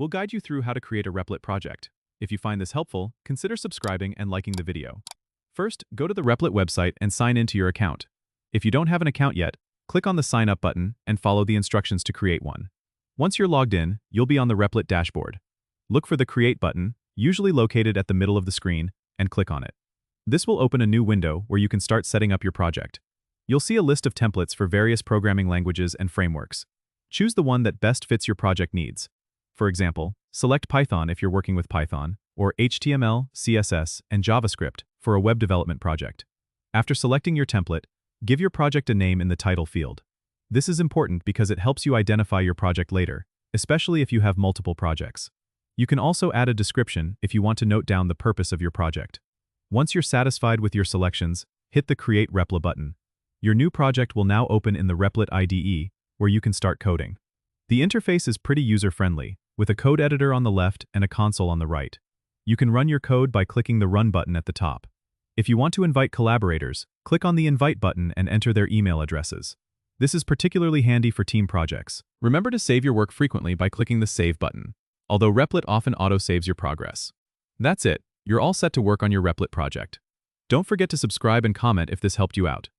We'll guide you through how to create a Replit project. If you find this helpful, consider subscribing and liking the video. First, go to the Replit website and sign into your account. If you don't have an account yet, click on the Sign Up button and follow the instructions to create one. Once you're logged in, you'll be on the Replit dashboard. Look for the Create button, usually located at the middle of the screen, and click on it. This will open a new window where you can start setting up your project. You'll see a list of templates for various programming languages and frameworks. Choose the one that best fits your project needs. For example, select Python if you're working with Python, or HTML, CSS, and JavaScript for a web development project. After selecting your template, give your project a name in the title field. This is important because it helps you identify your project later, especially if you have multiple projects. You can also add a description if you want to note down the purpose of your project. Once you're satisfied with your selections, hit the Create Replit button. Your new project will now open in the Replit IDE, where you can start coding. The interface is pretty user-friendly, with a code editor on the left and a console on the right. You can run your code by clicking the Run button at the top. If you want to invite collaborators, click on the Invite button and enter their email addresses. This is particularly handy for team projects. Remember to save your work frequently by clicking the Save button, although Replit often auto-saves your progress. That's it. You're all set to work on your Replit project. Don't forget to subscribe and comment if this helped you out.